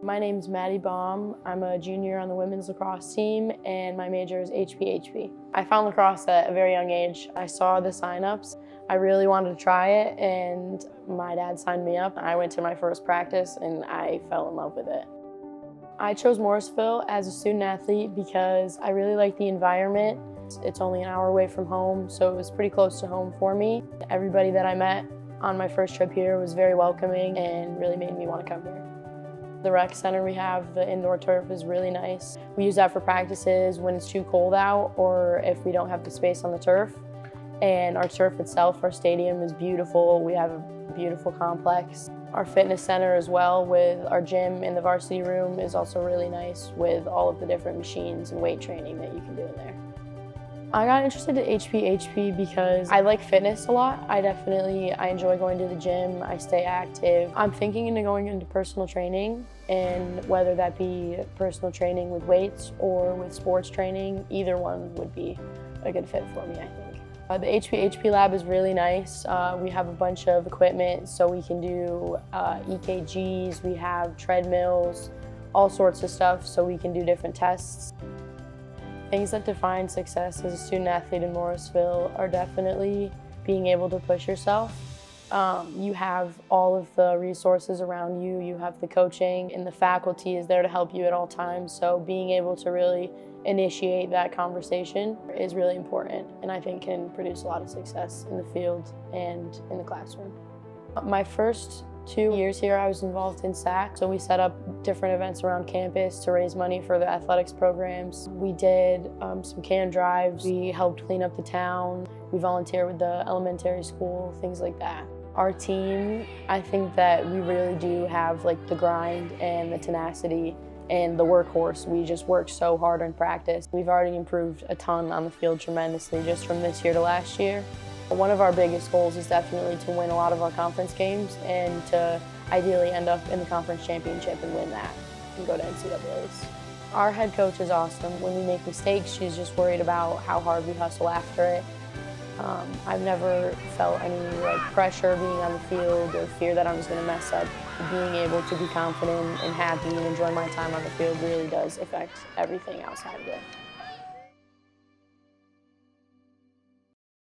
My name's Maddie Baum. I'm a junior on the women's lacrosse team, and my major is HPHP. I found lacrosse at a very young age. I saw the sign-ups. I really wanted to try it, and my dad signed me up. I went to my first practice, and I fell in love with it. I chose Morrisville as a student athlete because I really like the environment. It's only an hour away from home, so it was pretty close to home for me. Everybody that I met on my first trip here was very welcoming and really made me want to come here. The rec center we have, the indoor turf, is really nice. We use that for practices when it's too cold out or if we don't have the space on the turf. And our turf itself, our stadium, is beautiful. We have a beautiful complex. Our fitness center as well, with our gym in the varsity room, is also really nice with all of the different machines and weight training that you can do in there. I got interested in HPHP because I like fitness a lot. I enjoy going to the gym, I stay active. I'm thinking into going into personal training, and whether that be personal training with weights or with sports training, either one would be a good fit for me, I think. The HPHP lab is really nice. We have a bunch of equipment, so we can do EKGs, we have treadmills, all sorts of stuff, so we can do different tests. Things that define success as a student athlete in Morrisville are definitely being able to push yourself. You have all of the resources around you, you have the coaching, and the faculty is there to help you at all times, so being able to really initiate that conversation is really important, and I think can produce a lot of success in the field and in the classroom. My first 2 years here, I was involved in SAC, so we set up different events around campus to raise money for the athletics programs. We did some can drives, we helped clean up the town, we volunteer with the elementary school, things like that. Our team, I think that we really do have like the grind and the tenacity and the workhorse. We just work so hard in practice. We've already improved a ton on the field tremendously just from this year to last year. One of our biggest goals is definitely to win a lot of our conference games and to ideally end up in the conference championship and win that and go to NCAAs. Our head coach is awesome. When we make mistakes, she's just worried about how hard we hustle after it. I've never felt any pressure being on the field or fear that I was going to mess up. Being able to be confident and happy and enjoy my time on the field really does affect everything outside of it.